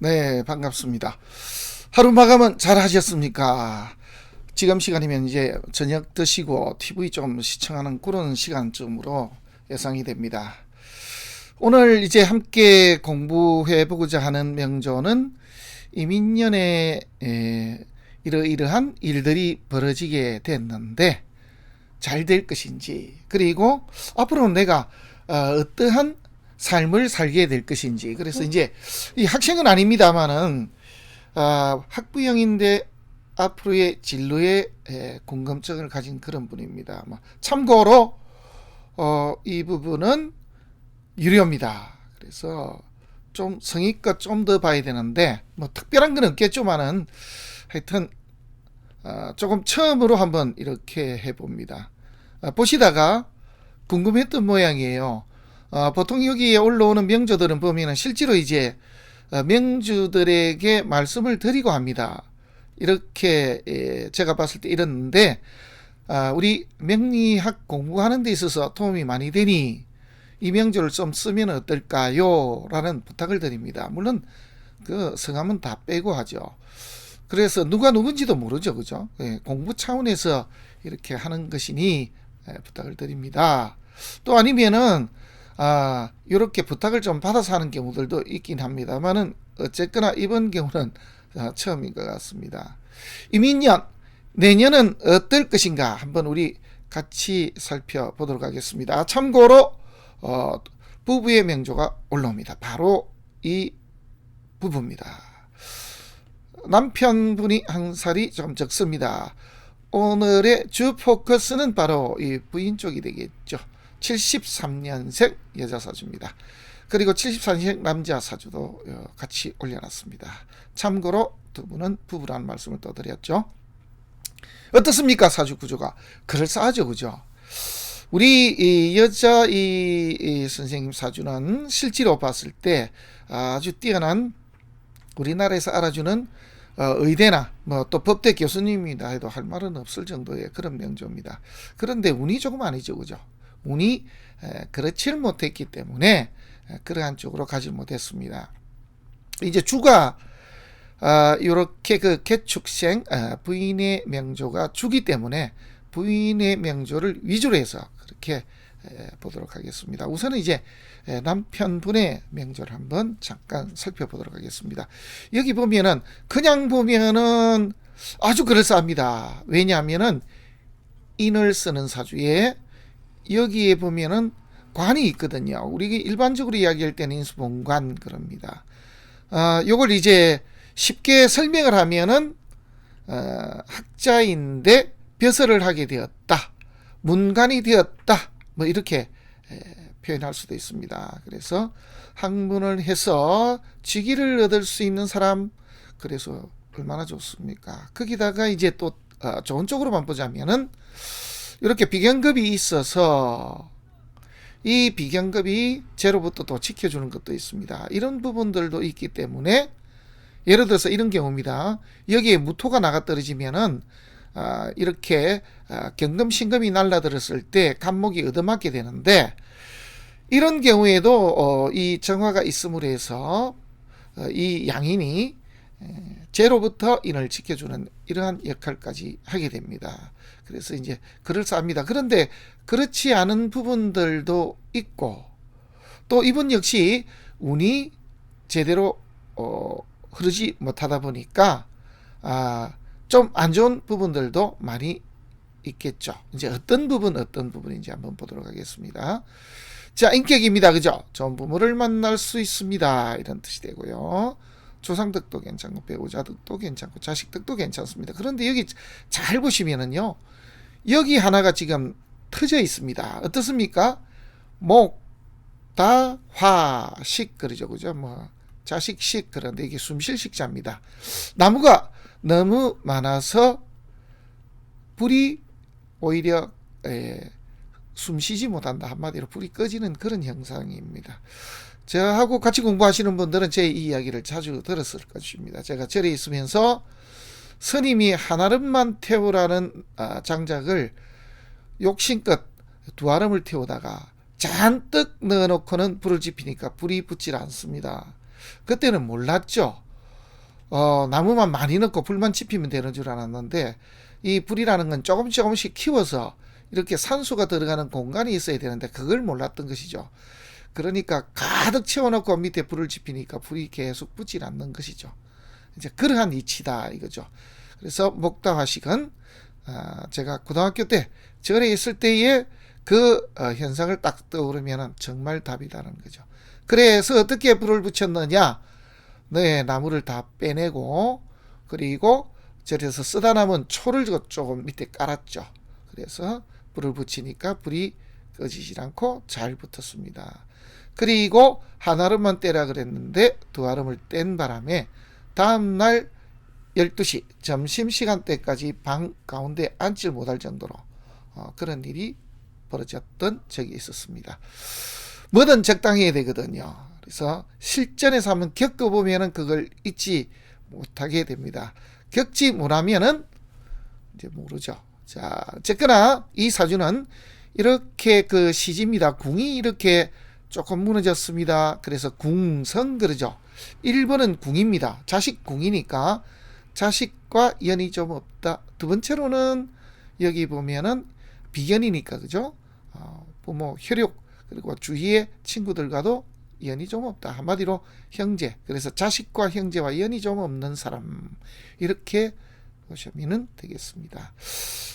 네, 반갑습니다. 하루 마감은 잘 하셨습니까? 지금 시간이면 이제 저녁 드시고 TV 좀 시청하는 그런 시간쯤으로 예상이 됩니다. 오늘 이제 함께 공부해 보고자 하는 명조는 이민년에 이러이러한 일들이 벌어지게 됐는데 잘 될 것인지, 그리고 앞으로 내가 어떠한 삶을 살게 될 것인지. 그래서 이제 이 학생은 아닙니다만은 학부형인데 앞으로의 진로에 궁금증을 가진 그런 분입니다. 참고로 이 부분은 유료입니다. 그래서 좀 성의껏 좀 더 봐야 되는데 뭐 특별한 건 없겠지만은 하여튼 조금 처음으로 한번 이렇게 해봅니다. 보시다가 궁금했던 모양이에요. 보통 여기에 올라오는 명조들은 보면은 실제로 이제 명주들에게 말씀을 드리고 합니다. 이렇게 제가 봤을 때 이랬는데 우리 명리학 공부하는 데 있어서 도움이 많이 되니 이 명조를 좀 쓰면 어떨까요? 라는 부탁을 드립니다. 물론 그 성함은 다 빼고 하죠. 그래서 누가 누군지도 모르죠. 그죠? 공부 차원에서 이렇게 하는 것이니 부탁을 드립니다. 또 아니면은 이렇게 부탁을 좀 받아서 하는 경우들도 있긴 합니다만은 어쨌거나 이번 경우는 처음인 것 같습니다. 이민년, 내년은 어떨 것인가 한번 우리 같이 살펴보도록 하겠습니다. 참고로 부부의 명조가 올라옵니다. 바로 이 부부입니다. 남편분이 한 살이 좀 적습니다. 오늘의 주 포커스는 바로 이 부인 쪽이 되겠죠. 73년생 여자 사주입니다. 그리고 74년생 남자 사주도 같이 올려놨습니다. 참고로 두 분은 부부라는 말씀을 또 드렸죠. 어떻습니까? 사주 구조가 그럴싸하죠. 그죠? 우리 이 여자 이 선생님 사주는 실제로 봤을 때 아주 뛰어난, 우리나라에서 알아주는 의대나 뭐 또 법대 교수님이다 해도 할 말은 없을 정도의 그런 명조입니다. 그런데 운이 조금 아니죠. 그죠? 운이 그렇지를 못했기 때문에 그러한 쪽으로 가지 못했습니다. 이제 주가 이렇게 그 개축생 부인의 명조가 주기 때문에 부인의 명조를 위주로 해서 그렇게 보도록 하겠습니다. 우선은 이제 남편분의 명조를 한번 잠깐 살펴보도록 하겠습니다. 여기 보면은 그냥 보면은 아주 그럴싸합니다. 왜냐하면은 인을 쓰는 사주에 여기에 보면은 관이 있거든요. 우리 일반적으로 이야기할 때는 인수본관 그럽니다. 요걸 이제 쉽게 설명을 하면은 학자인데 벼슬을 하게 되었다, 문관이 되었다, 뭐 이렇게 표현할 수도 있습니다. 그래서 학문을 해서 직위를 얻을 수 있는 사람, 그래서 얼마나 좋습니까? 거기다가 이제 또 좋은 쪽으로만 보자면은 이렇게 비경급이 있어서 이 비경급이 제로부터 또 지켜주는 것도 있습니다. 이런 부분들도 있기 때문에 예를 들어서 이런 경우입니다. 여기에 무토가 나가 떨어지면은 이렇게 경금신금이 날라들었을 때 간목이 얻어맞게 되는데, 이런 경우에도 이 정화가 있음으로 해서 이 양인이 제로부터 인을 지켜주는 이러한 역할까지 하게 됩니다. 그래서 이제 그럴싸합니다. 그런데 그렇지 않은 부분들도 있고, 또 이분 역시 운이 제대로 흐르지 못하다 보니까 좀 안 좋은 부분들도 많이 있겠죠. 이제 어떤 부분인지 한번 보도록 하겠습니다. 자, 인격입니다. 그죠? 좋은 부모를 만날 수 있습니다. 이런 뜻이 되고요. 조상덕도 괜찮고 배우자덕도 괜찮고 자식덕도 괜찮습니다. 그런데 여기 잘 보시면은요, 여기 하나가 지금 터져 있습니다. 어떻습니까? 목, 다, 화, 식 그러죠. 그죠? 뭐 자식식, 그런데 이게 숨쉴 식자입니다. 나무가 너무 많아서 불이 오히려 숨쉬지 못한다. 한마디로 불이 꺼지는 그런 현상입니다. 저하고 같이 공부하시는 분들은 제 이야기를 자주 들었을 것입니다. 제가 절에 있으면서 스님이 한아름만 태우라는 장작을 욕심껏 두 아름을 태우다가 잔뜩 넣어놓고는 불을 지피니까 불이 붙질 않습니다. 그때는 몰랐죠. 나무만 많이 넣고 불만 지피면 되는 줄 알았는데 이 불이라는 건 조금씩 키워서 이렇게 산소가 들어가는 공간이 있어야 되는데 그걸 몰랐던 것이죠. 그러니까 가득 채워놓고 밑에 불을 지피니까 불이 계속 붙질 않는 것이죠. 이제 그러한 이치다 이거죠. 그래서 목다화식은 제가 고등학교 때 절에 있을 때의 그 현상을 딱 떠오르면 정말 답이다는 거죠. 그래서 어떻게 불을 붙였느냐? 네, 나무를 다 빼내고 그리고 절에서 쓰다 남은 초를 조금 밑에 깔았죠. 그래서 불을 붙이니까 불이 꺼지질 않고 잘 붙었습니다. 그리고 한 알음만 떼라 그랬는데 두 알음을 뗀 바람에 다음날 12시 점심시간대까지 방 가운데 앉질 못할 정도로 그런 일이 벌어졌던 적이 있었습니다. 뭐든 적당히 해야 되거든요. 그래서 실전에서 한번 겪어보면 그걸 잊지 못하게 됩니다. 겪지 못하면은 이제 모르죠. 자, 어쨌거나 이 사주는 이렇게 그 시집니다. 궁이 이렇게 조금 무너졌습니다. 그래서 궁성 그러죠. 1번은 궁입니다. 자식 궁이니까 자식과 연이 좀 없다. 두 번째로는 여기 보면은 비견이니까 그죠? 부모 혈육 그리고 주위의 친구들과도 연이 좀 없다. 한마디로 형제. 그래서 자식과 형제와 연이 좀 없는 사람 이렇게 보시면 되겠습니다.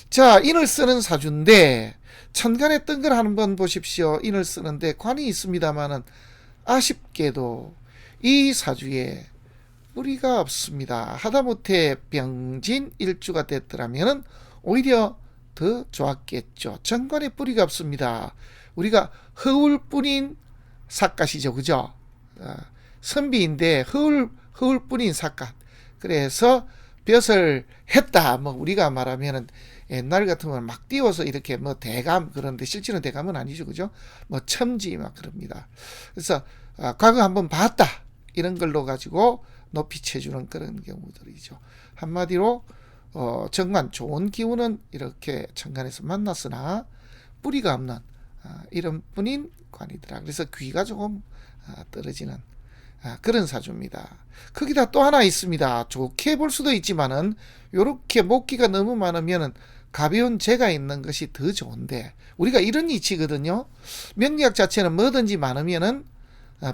자, 인을 쓰는 사주인데 천간에 뜬 걸 한번 보십시오. 인을 쓰는데 관이 있습니다만은 아쉽게도 이 사주에 뿌리가 없습니다. 하다못해 병진 일주가 됐더라면 오히려 더 좋았겠죠. 정관에 뿌리가 없습니다. 우리가 허울뿐인 삿갓이죠. 그죠? 선비인데 허울뿐인 삿갓. 그래서 벼슬 했다. 뭐 우리가 말하면은 옛날 같으면 막 띄워서 이렇게 뭐 대감 그런데 실제로 대감은 아니죠. 그죠? 뭐 첨지 막 그럽니다. 그래서 과거 한번 봤다. 이런 걸로 가지고 높이 쳐주는 그런 경우들이죠. 한마디로 정관 좋은 기운은 이렇게 천간에서 만났으나 뿌리가 없는 이런 뿐인 관이더라. 그래서 귀가 조금 떨어지는 그런 사주입니다. 거기다 또 하나 있습니다. 좋게 볼 수도 있지만은 요렇게 목기가 너무 많으면은 가벼운 재가 있는 것이 더 좋은데 우리가 이런 이치거든요. 명리학 자체는 뭐든지 많으면은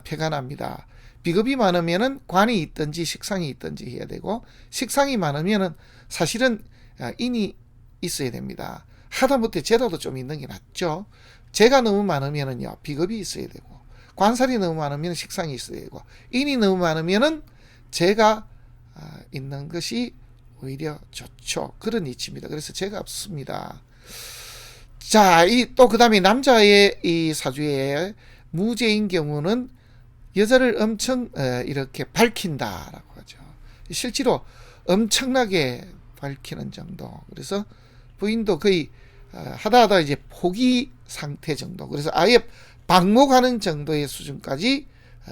패가 납니다. 비겁이 많으면은 관이 있든지 식상이 있든지 해야 되고 식상이 많으면은 사실은 인이 있어야 됩니다. 하다못해 재라도 좀 있는 게 낫죠. 재가 너무 많으면은요 비겁이 있어야 되고 관살이 너무 많으면 식상이 있어야 되고 인이 너무 많으면은 재가 있는 것이 오히려 좋죠. 그런 이치입니다. 그래서 재가 없습니다. 자, 또 그 다음에 남자의 이 사주의 무재인 경우는 여자를 엄청 이렇게 밝힌다라고 하죠. 실제로 엄청나게 밝히는 정도. 그래서 부인도 거의 하다 이제 포기 상태 정도. 그래서 아예 방목하는 정도의 수준까지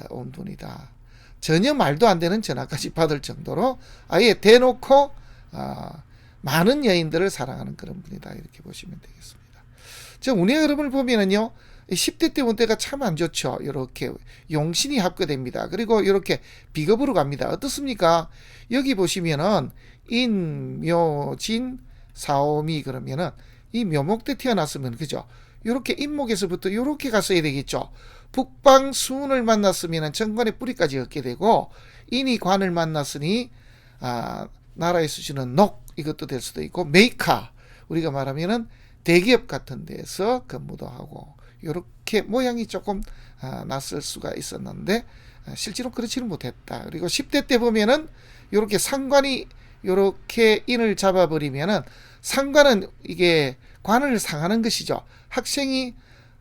온 분이다. 전혀 말도 안 되는 전화까지 받을 정도로 아예 대놓고 많은 여인들을 사랑하는 그런 분이다. 이렇게 보시면 되겠습니다. 저 운의 흐름을 보면은요. 10대 때 운때가 참 안 좋죠. 이렇게 용신이 합거됩니다. 그리고 이렇게 비겁으로 갑니다. 어떻습니까? 여기 보시면은 인묘진 사오미 그러면은 이 묘목 때 태어났으면 그죠? 이렇게 인목에서부터 이렇게 갔어야 되겠죠. 북방 수운을 만났으면 정관의 뿌리까지 얻게 되고 인이 관을 만났으니 나라에서 주는 녹 이것도 될 수도 있고 메이카 우리가 말하면은 대기업 같은 데서 근무도 하고 이렇게 모양이 조금 낯설 수가 있었는데 실제로 그렇지는 못했다. 그리고 10대 때 보면은 이렇게 상관이 이렇게 인을 잡아버리면은 상관은 이게 관을 상하는 것이죠. 학생이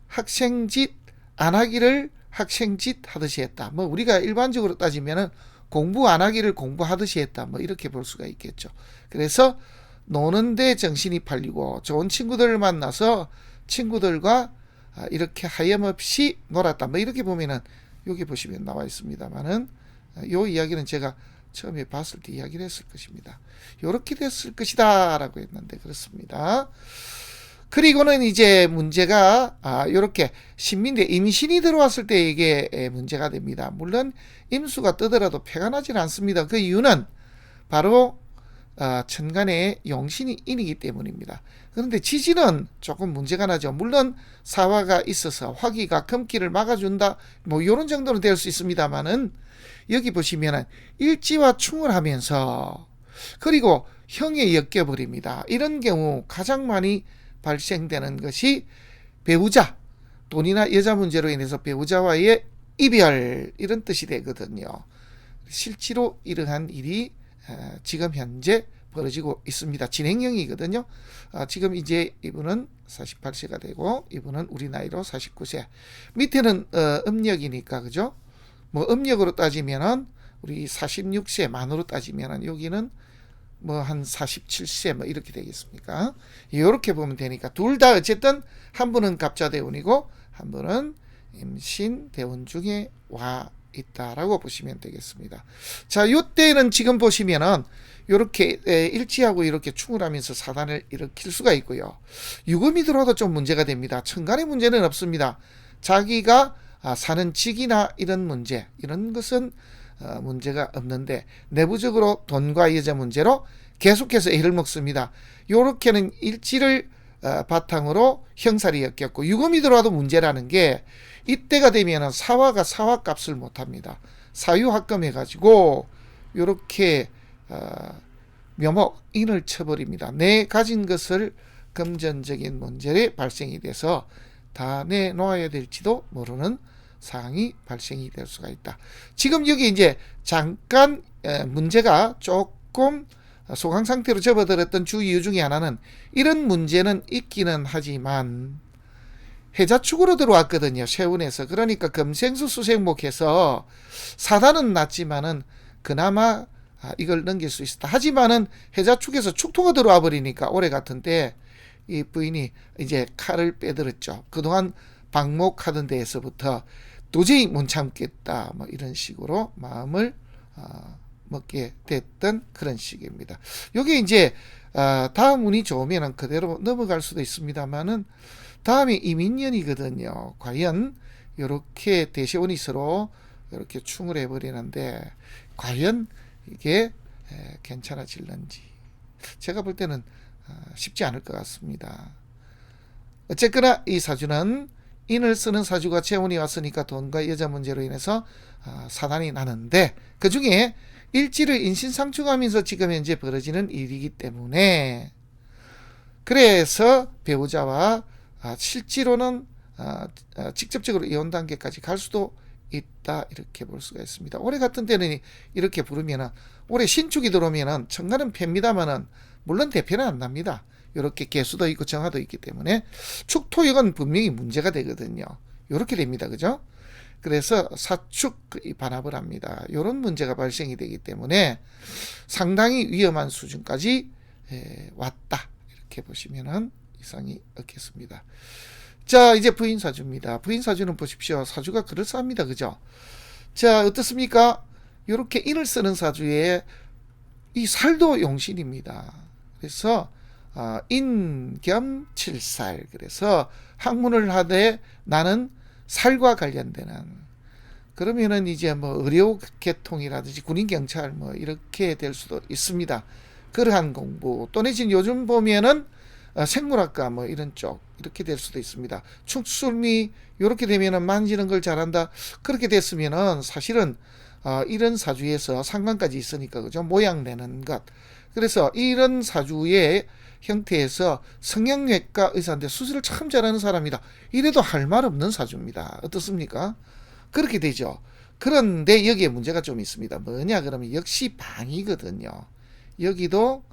학생짓 안 하기를 학생짓 하듯이 했다. 뭐 우리가 일반적으로 따지면은 공부 안 하기를 공부하듯이 했다. 뭐 이렇게 볼 수가 있겠죠. 그래서 노는데 정신이 팔리고 좋은 친구들을 만나서 친구들과 이렇게 하염없이 놀았다. 뭐 이렇게 보면은 여기 보시면 나와 있습니다만은 요 이야기는 제가 처음에 봤을 때 이야기를 했을 것입니다. 이렇게 됐을 것이다 라고 했는데 그렇습니다. 그리고는 이제 문제가 이렇게 신민대 임신이 들어왔을 때 이게 문제가 됩니다. 물론 임수가 뜨더라도 패가 나질 않습니다. 그 이유는 바로 천간의 용신이 인이기 때문입니다. 그런데 지지는 조금 문제가 나죠. 물론 사화가 있어서 화기가 금기를 막아준다 뭐 이런 정도는 될 수 있습니다만은, 여기 보시면은 일지와 충을 하면서 그리고 형에 엮여버립니다. 이런 경우 가장 많이 발생되는 것이 배우자, 돈이나 여자 문제로 인해서 배우자와의 이별, 이런 뜻이 되거든요. 실제로 이러한 일이 지금 현재 벌어지고 있습니다. 진행형이거든요. 지금 이제 이분은 48세가 되고 이분은 우리 나이로 49세. 밑에는 음력이니까, 그죠? 뭐 음력으로 따지면은 우리 46세 만으로 따지면은 여기는 뭐 한 47세 뭐 이렇게 되겠습니까? 이렇게 보면 되니까 둘 다 어쨌든 한 분은 갑자대운이고 한 분은 임신대운 중에 와 있다라고 보시면 되겠습니다. 자, 요때는 지금 보시면은 이렇게 일지하고 이렇게 충을 하면서 사단을 일으킬 수가 있고요. 유금이 들어도 좀 문제가 됩니다. 천간의 문제는 없습니다. 자기가 사는 직이나 이런 문제, 이런 것은 문제가 없는데 내부적으로 돈과 여자 문제로 계속해서 애를 먹습니다. 요렇게는 일지를 바탕으로 형살이 엮였고, 유금이 들어와도 문제라는 게 이때가 되면 사화가 사화값을 못합니다. 사유합금 해가지고 요렇게 묘목 인을 쳐버립니다. 내 가진 것을 금전적인 문제에 발생이 돼서 다 내놓아야 될지도 모르는 상황이 발생이 될 수가 있다. 지금 여기 이제 잠깐 문제가 조금 소강 상태로 접어들었던 주 이유 중에 하나는 이런 문제는 있기는 하지만 해자축으로 들어왔거든요. 세운에서. 그러니까 금생수 수생목해서 사단은 낮지만은 그나마 이걸 넘길 수 있었다. 하지만은 해자축에서 축토가 들어와 버리니까 올해 같은데 이 부인이 이제 칼을 빼들었죠. 그동안 방목하던 데에서부터 도저히 못 참겠다, 뭐 이런 식으로 마음을 먹게 됐던 그런 시기입니다. 요게 이제 다음 운이 좋으면 그대로 넘어갈 수도 있습니다만은 다음이 이민년이거든요. 과연 이렇게 대세운이 서로 이렇게 충을 해버리는데 과연 이게 괜찮아질는지 제가 볼 때는 쉽지 않을 것 같습니다. 어쨌거나 이 사주는 인을 쓰는 사주가 재운이 왔으니까 돈과 여자 문제로 인해서 사단이 나는데, 그 중에 일지를 인신상충하면서 지금 현재 벌어지는 일이기 때문에 그래서 배우자와 실제로는 직접적으로 이혼 단계까지 갈 수도 있다, 이렇게 볼 수가 있습니다. 올해 같은 때는 이렇게 부르면은 올해 신축이 들어오면은 천간은 팹니다만은 물론 대표는 안 납니다. 이렇게 개수도 있고 정화도 있기 때문에 축토역은 분명히 문제가 되거든요. 이렇게 됩니다. 그죠? 그래서 사축 반합을 합니다. 이런 문제가 발생이 되기 때문에 상당히 위험한 수준까지 왔다, 이렇게 보시면은 이상이 없겠습니다. 자, 이제 부인사주입니다. 부인사주는 보십시오. 사주가 그럴싸합니다. 그죠? 자, 어떻습니까? 이렇게 인을 쓰는 사주에 이 살도 용신입니다. 그래서 인겸칠살, 그래서 학문을 하되 나는 살과 관련되는, 그러면은 이제 뭐 의료계통이라든지 군인경찰 뭐 이렇게 될 수도 있습니다. 그러한 공부, 또 내지는 요즘 보면은 생물학과 뭐 이런 쪽 이렇게 될 수도 있습니다. 축술미 이렇게 되면은 만지는 걸 잘한다, 그렇게 됐으면은 사실은 이런 사주에서 상관까지 있으니까, 그죠? 모양 내는 것. 그래서 이런 사주의 형태에서 성형외과 의사인데 수술을 참 잘하는 사람이다, 이래도 할 말 없는 사주입니다. 어떻습니까? 그렇게 되죠. 그런데 여기에 문제가 좀 있습니다. 뭐냐 그러면 역시 방이거든요. 여기도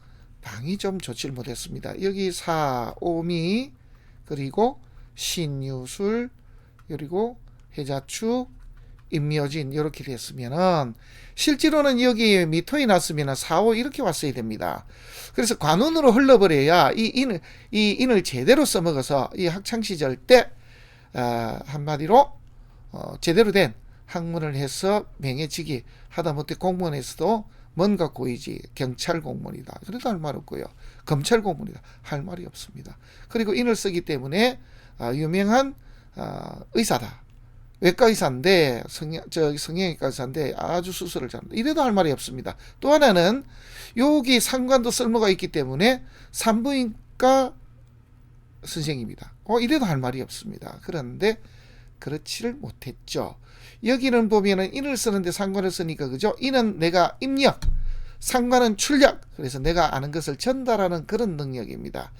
방이 좀 좋지를 못했습니다. 여기 사오미, 그리고 신유술, 그리고 해자축, 임묘진 이렇게 됐으면은 실제로는 여기 미토에 났으면 4호 이렇게 왔어야 됩니다. 그래서 관운으로 흘러버려야 이 인을 제대로 써먹어서 이 학창시절 때 한마디로 제대로 된 학문을 해서 명예직이, 하다못해 공무원에서도 뭔가 고이지, 경찰 공무원이다 그래도 할 말 없고요, 검찰 공무원이다 할 말이 없습니다. 그리고 인을 쓰기 때문에 유명한 의사다, 외과 의사인데 성형외과 의사인데 아주 수술을 잘한다. 이래도 할 말이 없습니다. 또 하나는 여기 상관도 쓸모가 있기 때문에 산부인과 선생입니다. 이래도 할 말이 없습니다. 그런데 그렇지를 못했죠. 여기는 보면은 인을 쓰는데 상관을 쓰니까 그죠? 인은 내가 입력, 상관은 출력. 그래서 내가 아는 것을 전달하는 그런 능력입니다.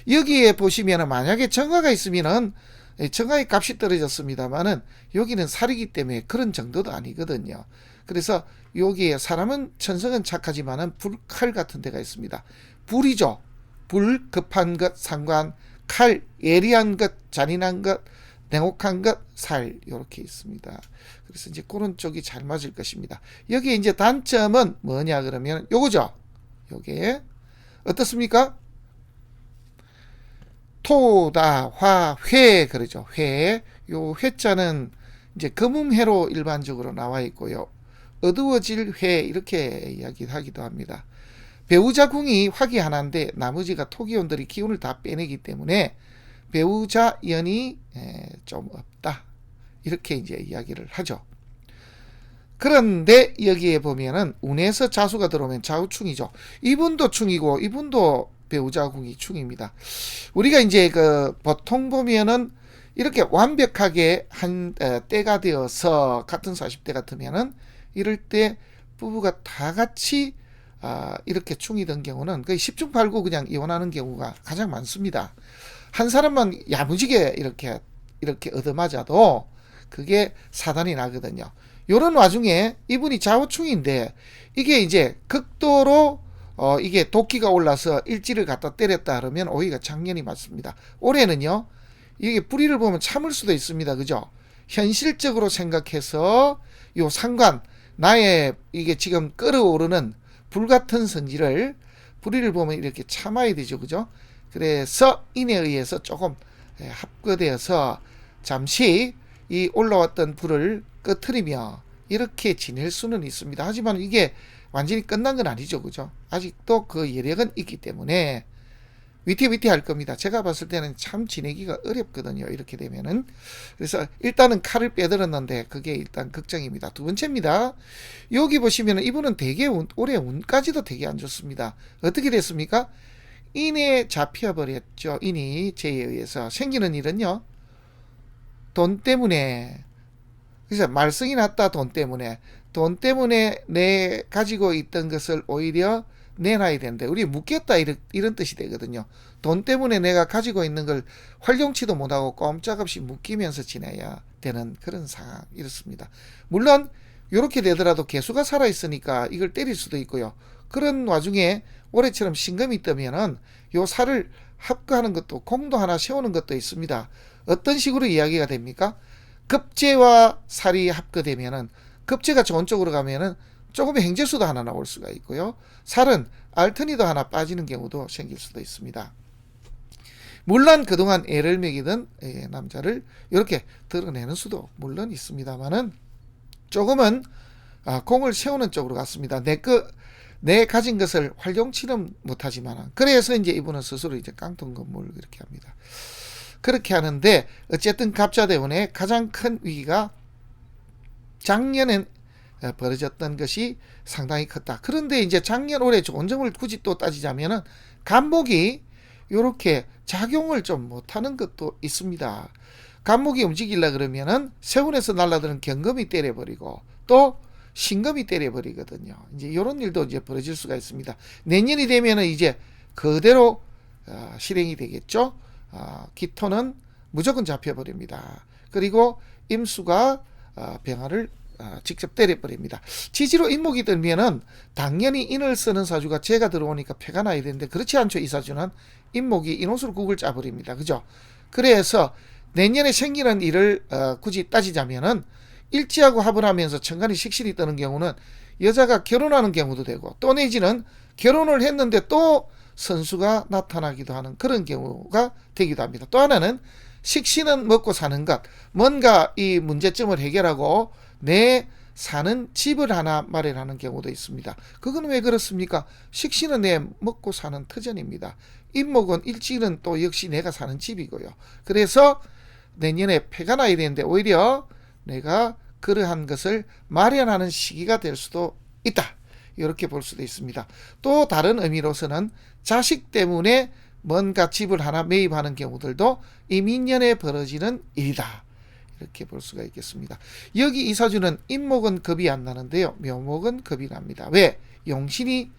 여기에 보시면은 만약에 정화가 있으면은 정화의 값이 떨어졌습니다만은 여기는 살이기 때문에 그런 정도도 아니거든요. 그래서 여기에 사람은 천성은 착하지만은 불칼 같은 데가 있습니다. 불이죠. 불, 급한 것, 상관, 칼, 예리한 것, 잔인한 것, 냉혹한 것, 살 이렇게 있습니다. 그래서 이제 그런 쪽이 잘 맞을 것입니다. 여기 이제 단점은 뭐냐 그러면 요거죠. 요게 어떻습니까? 토다, 화, 회 그러죠. 회. 요 회자는 이제 금음회로 일반적으로 나와 있고요. 어두워질 회 이렇게 이야기하기도 합니다. 배우자 궁이 화기 하나인데 나머지가 토기운들이 기운을 다 빼내기 때문에 배우자 연이 좀 없다. 이렇게 이제 이야기를 하죠. 그런데 여기에 보면은 운에서 자수가 들어오면 좌우충이죠. 이분도 충이고 이분도 배우자 궁이 충입니다. 우리가 이제 보통 보면은 이렇게 완벽하게 한 때가 되어서 같은 40대 같으면은 이럴 때 부부가 다 같이 이렇게 충이 든 경우는 거의 10중 8구 그냥 이혼하는 경우가 가장 많습니다. 한 사람만 야무지게 이렇게 얻어맞아도 그게 사단이 나거든요. 요런 와중에 이분이 좌우충인데 이게 이제 극도로 이게 도끼가 올라서 일지를 갖다 때렸다 그러면 오히려 장년이 맞습니다. 올해는요 이게 불의를 보면 참을 수도 있습니다. 그죠? 현실적으로 생각해서 요 상관 나의 이게 지금 끓어오르는 불같은 성질을 불의를 보면 이렇게 참아야 되죠. 그죠? 그래서 인에 의해서 조금 합거되어서 잠시 이 올라왔던 불을 꺼트리며 이렇게 지낼 수는 있습니다. 하지만 이게 완전히 끝난 건 아니죠. 그죠? 아직도 그 여력은 있기 때문에 위태위태할 겁니다. 제가 봤을 때는 참 지내기가 어렵거든요. 이렇게 되면은. 그래서 일단은 칼을 빼들었는데 그게 일단 걱정입니다. 두 번째입니다. 여기 보시면은 이분은 되게 올해 운까지도 되게 안 좋습니다. 어떻게 됐습니까? 인에 잡혀버렸죠. 인이 죄에 의해서 생기는 일은요. 돈 때문에. 그래서 말썽이 났다. 돈 때문에 내 가지고 있던 것을 오히려 내놔야 되는데 우리 묻겠다 이런 뜻이 되거든요. 돈 때문에 내가 가지고 있는 걸 활용치도 못하고 꼼짝없이 묶이면서 지내야 되는 그런 상황 이렇습니다. 물론 이렇게 되더라도 개수가 살아있으니까 이걸 때릴 수도 있고요. 그런 와중에 올해처럼 신금이 뜨면은 요 살을 합거하는 것도 공도 하나 세우는 것도 있습니다. 어떤 식으로 이야기가 됩니까? 급제와 살이 합거되면은 급제가 좋은 쪽으로 가면은 조금의 행재수도 하나 나올 수가 있고요. 살은 알턴이도 하나 빠지는 경우도 생길 수도 있습니다. 물론 그동안 애를 먹이던 남자를 이렇게 드러내는 수도 물론 있습니다만은 조금은 공을 세우는 쪽으로 갔습니다. 내 가진 것을 활용치는 못하지만 그래서 이제 이분은 스스로 이제 깡통 건물 이렇게 합니다. 그렇게 하는데 어쨌든 갑자대운의 가장 큰 위기가 작년엔 벌어졌던 것이 상당히 컸다. 그런데 이제 작년 올해 좋은 점을 굳이 또 따지자면은 간목이 이렇게 작용을 좀 못하는 것도 있습니다. 간목이 움직이려 그러면은 세운에서 날아드는 경금이 때려버리고 또 신금이 때려버리거든요. 이제 이런 일도 이제 벌어질 수가 있습니다. 내년이 되면은 이제 그대로 실행이 되겠죠. 기토는 무조건 잡혀버립니다. 그리고 임수가 병화를 직접 때려버립니다. 지지로 인목이 들면은 당연히 인을 쓰는 사주가 재가 들어오니까 패가 나야 되는데 그렇지 않죠. 이 사주는 인목이 인옷으로 국을 짜버립니다. 그죠? 그래서 내년에 생기는 일을 굳이 따지자면은 일지하고 합을 하면서 천간이 식신이 뜨는 경우는 여자가 결혼하는 경우도 되고 또 내지는 결혼을 했는데 또 선수가 나타나기도 하는 그런 경우가 되기도 합니다. 또 하나는 식신은 먹고 사는 것, 뭔가 이 문제점을 해결하고 내 사는 집을 하나 마련하는 경우도 있습니다. 그건 왜 그렇습니까? 식신은 내 먹고 사는 터전입니다. 인목은 일지는 또 역시 내가 사는 집이고요. 그래서 내년에 패가 나야 되는데 오히려 내가 그러한 것을 마련하는 시기가 될 수도 있다. 이렇게 볼 수도 있습니다. 또 다른 의미로서는 자식 때문에 뭔가 집을 하나 매입하는 경우들도 이 민년에 벌어지는 일이다. 이렇게 볼 수가 있겠습니다. 여기 이 사주는 인목은 겁이 안 나는데요. 묘목은 겁이 납니다. 왜? 용신이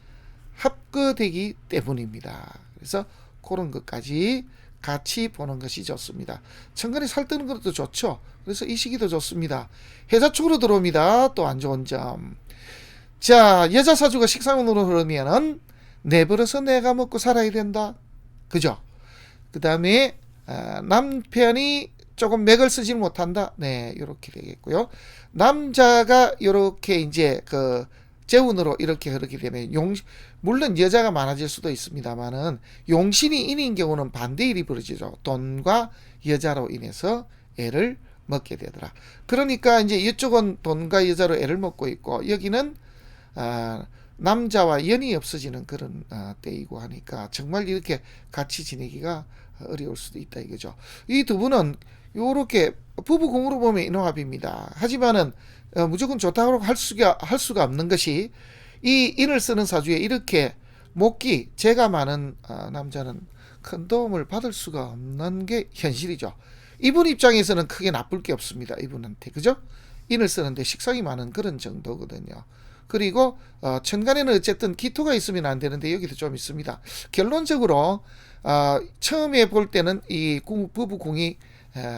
합거되기 때문입니다. 그래서 그런 것까지 같이 보는 것이 좋습니다. 천간이 살뜨는 것도 좋죠. 그래서 이 시기도 좋습니다. 해자 쪽으로 들어옵니다. 또 안 좋은 점. 자, 여자 사주가 식상운으로 흐르면은 내버려서 내가 먹고 살아야 된다. 그죠? 그 다음에 남편이 조금 맥을 쓰지 못한다. 네, 이렇게 되겠고요. 남자가 이렇게 이제 그 재운으로 이렇게 흐르게 되면 물론 여자가 많아질 수도 있습니다만은 용신이 인인 경우는 반대 일이 벌어지죠. 돈과 여자로 인해서 애를 먹게 되더라. 그러니까 이제 이쪽은 돈과 여자로 애를 먹고 있고 여기는 남자와 연이 없어지는 그런 때이고 하니까 정말 이렇게 같이 지내기가 어려울 수도 있다 이거죠. 이 두 분은 요렇게 부부궁으로 보면 인호합입니다. 하지만은 무조건 좋다고 할 수가 없는 것이 이 인을 쓰는 사주에 이렇게 목기 재가 많은 남자는 큰 도움을 받을 수가 없는 게 현실이죠. 이분 입장에서는 크게 나쁠 게 없습니다. 이분한테 그죠? 인을 쓰는데 식상이 많은 그런 정도거든요. 그리고 천간에는 어쨌든 기토가 있으면 안 되는데 여기도 좀 있습니다. 결론적으로 처음에 볼 때는 이 부부궁이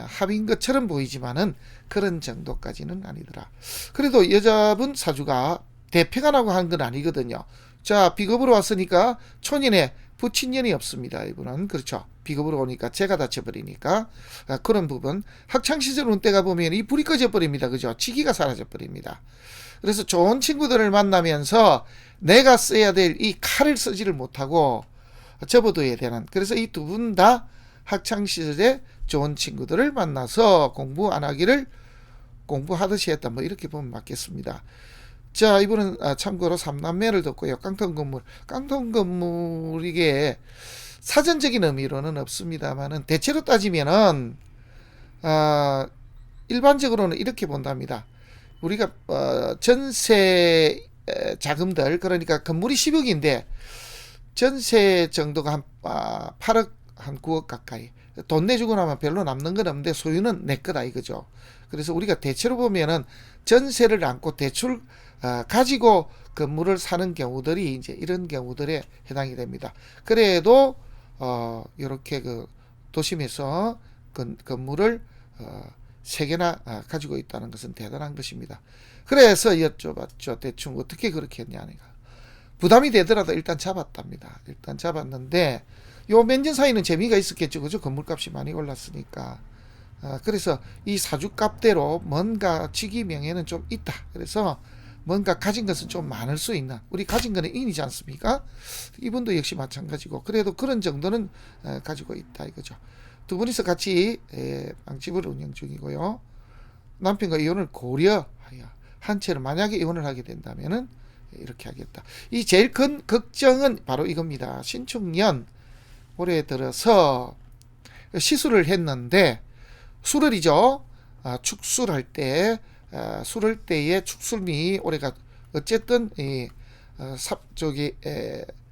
합인 것처럼 보이지만은 그런 정도까지는 아니더라. 그래도 여자분 사주가 대패가 나고 한 건 아니거든요. 자, 비겁으로 왔으니까 촌인에 부친년이 없습니다. 이분은 그렇죠. 비겁으로 오니까 재가 닫혀버리니까 그런 부분. 학창시절 운때가 보면 이 불이 꺼져버립니다. 그죠? 지기가 사라져버립니다. 그래서 좋은 친구들을 만나면서 내가 써야 될 이 칼을 쓰지를 못하고 접어둬야 되는. 그래서 이 두 분 다 학창시절에 좋은 친구들을 만나서 공부 안 하기를 공부하듯이 했다. 뭐 이렇게 보면 맞겠습니다. 자, 이분은 참고로 삼남매를 뒀고요. 깡통건물. 깡통건물 이게 사전적인 의미로는 없습니다만은 대체로 따지면은 일반적으로는 이렇게 본답니다. 우리가 전세 자금들 그러니까 건물이 10억인데 전세 정도가 한 8억 한 9억 가까이 돈 내주고 나면 별로 남는 건 없는데 소유는 내 거다 이거죠. 그래서 우리가 대체로 보면은 전세를 안고 대출 가지고 건물을 사는 경우들이 이제 이런 경우들에 해당이 됩니다. 그래도 이렇게 그 도심에서 건물을 3개나 가지고 있다는 것은 대단한 것입니다. 그래서 여쭤봤죠. 대충 어떻게 그렇게 했냐. 부담이 되더라도 일단 잡았답니다. 일단 잡았는데 요 몇 년 사이는 재미가 있었겠죠. 그죠? 건물값이 많이 올랐으니까. 그래서 이 사주값대로 뭔가 직위 명예는 좀 있다. 그래서 뭔가 가진 것은 좀 많을 수 있나. 우리 가진 거는 인이지 않습니까? 이분도 역시 마찬가지고 그래도 그런 정도는 가지고 있다 이거죠. 두 분이서 같이 빵집을 운영 중이고요. 남편과 이혼을 고려하여 한 채를 만약에 이혼을 하게 된다면은 이렇게 하겠다. 이 제일 큰 걱정은 바로 이겁니다. 신축년 올해 들어서 시술을 했는데 수술이죠. 축술할 때 수술 때의 축술미 올해가 어쨌든 이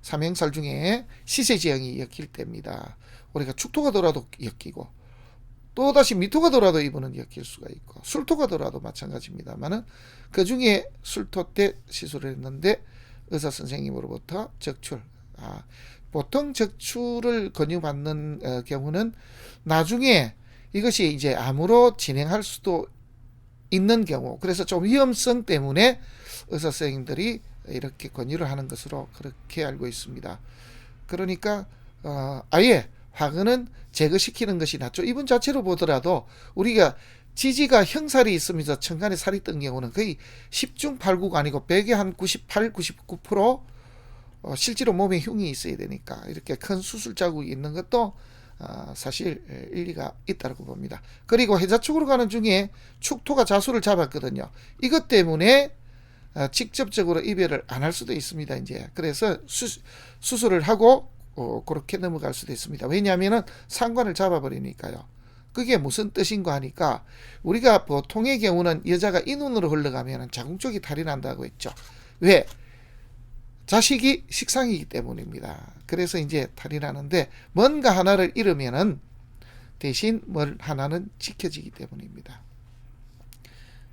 삼행살 중에 시세지형이 엮일 때입니다. 올해가 축토가 더라도 엮이고 또다시 미토가 더라도 이분은 엮일 수가 있고 술토가 더라도 마찬가지입니다만은 그 중에 술토 때 시술을 했는데 의사 선생님으로부터 적출 보통 적출을 권유받는 경우는 나중에 이것이 이제 암으로 진행할 수도 있는 경우 그래서 좀 위험성 때문에 의사 선생님들이 이렇게 권유를 하는 것으로 그렇게 알고 있습니다. 그러니까 아예 화근은 제거시키는 것이 낫죠. 이분 자체로 보더라도 우리가 지지가 형살이 있으면서 천간에 살이 뜬 경우는 거의 10중 8구가 아니고 100에 한 98, 99% 실제로 몸에 흉이 있어야 되니까 이렇게 큰 수술 자국이 있는 것도 사실 일리가 있다고 봅니다. 그리고 해자축으로 가는 중에 축토가 자수를 잡았거든요. 이것 때문에 직접적으로 이별을 안 할 수도 있습니다. 이제 그래서 수술을 하고 그렇게 넘어갈 수도 있습니다. 왜냐하면은 상관을 잡아버리니까요. 그게 무슨 뜻인가 하니까 우리가 보통의 경우는 여자가 인운으로 흘러가면 자궁 쪽이 탈이 난다고 했죠. 왜? 자식이 식상이기 때문입니다. 그래서 이제 탈이 나는데 뭔가 하나를 잃으면은 대신 뭘 하나는 지켜지기 때문입니다.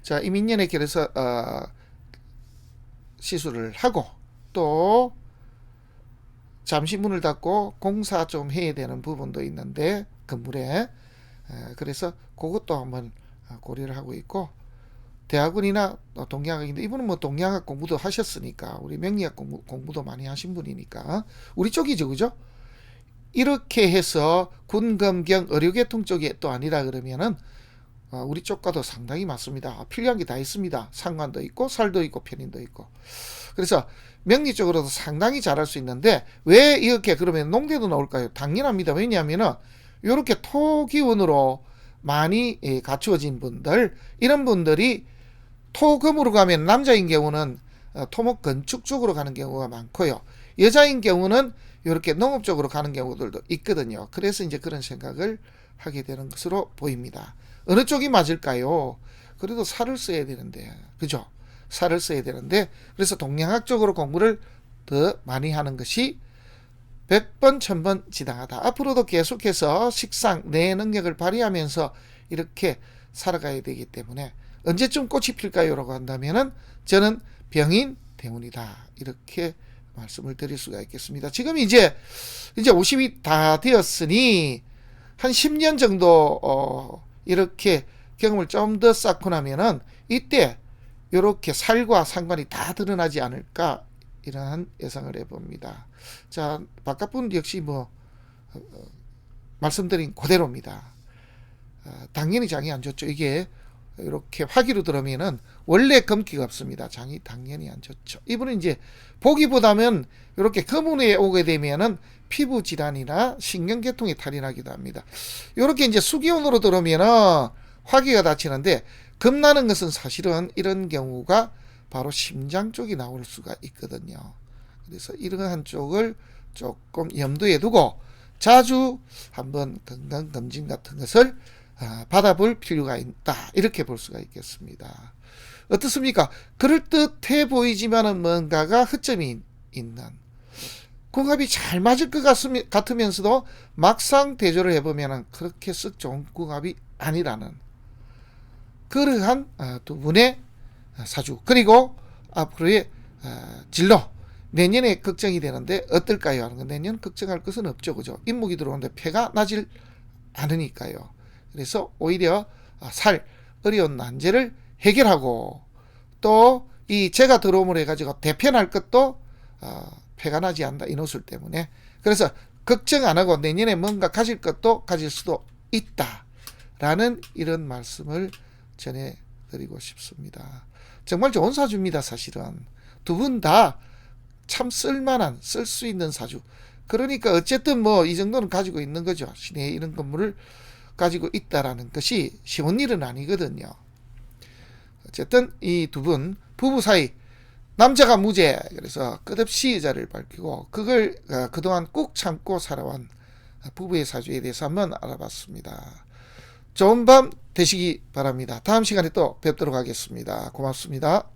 자, 이민년에 그래서 시술을 하고 또 잠시 문을 닫고 공사 좀 해야 되는 부분도 있는데 건물에 그래서 그것도 한번 고려를 하고 있고 대학원이나 동양학인데 이분은 뭐 동양학 공부도 하셨으니까 우리 명리학 공부도 많이 하신 분이니까 우리 쪽이죠, 그죠? 이렇게 해서 군검경 의료계통 쪽이 또 아니라 그러면은 우리 쪽과도 상당히 맞습니다. 필요한 게 다 있습니다. 상관도 있고 살도 있고 편인도 있고. 그래서 명리 쪽으로도 상당히 잘할 수 있는데 왜 이렇게 그러면 농대도 나올까요? 당연합니다. 왜냐하면은 이렇게 토기운으로 많이 갖추어진 분들, 이런 분들이 토금으로 가면 남자인 경우는 토목 건축 쪽으로 가는 경우가 많고요. 여자인 경우는 이렇게 농업 쪽으로 가는 경우들도 있거든요. 그래서 이제 그런 생각을 하게 되는 것으로 보입니다. 어느 쪽이 맞을까요? 그래도 살을 써야 되는데, 그죠? 살을 써야 되는데, 그래서 동양학 쪽으로 공부를 더 많이 하는 것이 100번, 1000번 지당하다. 앞으로도 계속해서 식상, 내 능력을 발휘하면서 이렇게 살아가야 되기 때문에 언제쯤 꽃이 필까요? 라고 한다면은 저는 병인 때문이다. 이렇게 말씀을 드릴 수가 있겠습니다. 지금 이제 50이 다 되었으니 한 10년 정도 이렇게 경험을 좀 더 쌓고 나면은 이때 이렇게 살과 상관이 다 드러나지 않을까 이러한 예상을 해봅니다. 자, 바깥분 역시 말씀드린 그대로입니다. 당연히 장이 안 좋죠. 이게 이렇게 화기로 들어오면은 원래 검기가 없습니다. 장이 당연히 안 좋죠. 이분은 이제 보기보다는 이렇게 검운에 오게 되면은 피부 질환이나 신경계통이 탈이 나기도 합니다. 이렇게 이제 수기운으로 들어오면은 화기가 닫히는데 겁나는 것은 사실은 이런 경우가 바로 심장 쪽이 나올 수가 있거든요. 그래서 이러한 쪽을 조금 염두에 두고 자주 한번 건강검진 같은 것을 받아볼 필요가 있다. 이렇게 볼 수가 있겠습니다. 어떻습니까? 그럴듯해 보이지만은 뭔가가 허점이 있는, 궁합이 잘 맞을 것 같으면서도 막상 대조를 해보면 그렇게 썩 좋은 궁합이 아니라는 그러한 두 분의 사주, 그리고 앞으로의 진로, 내년에 걱정이 되는데 어떨까요? 하는 건 내년 걱정할 것은 없죠, 그죠? 인목이 들어오는데 폐가 나질 않으니까요. 그래서 오히려 어려운 난제를 해결하고 또 이 재가 들어옴으로 해가지고 대편할 것도 폐가 나지 않는다, 인호술 때문에. 그래서 걱정 안 하고 내년에 뭔가 가질 것도 가질 수도 있다라는 이런 말씀을 전해드리고 싶습니다. 정말 좋은 사주입니다. 사실은 두 분 다 참 쓸만한, 쓸 수 있는 사주. 그러니까 어쨌든 이 정도는 가지고 있는 거죠. 시내에 이런 건물을 가지고 있다라는 것이 쉬운 일은 아니거든요. 어쨌든 이 두 분 부부 사이, 남자가 무죄, 그래서 끝없이 여자를 밝히고 그걸 그동안 꾹 참고 살아온 부부의 사주에 대해서 한번 알아봤습니다. 좋은 밤 되시기 바랍니다. 다음 시간에 또 뵙도록 하겠습니다. 고맙습니다.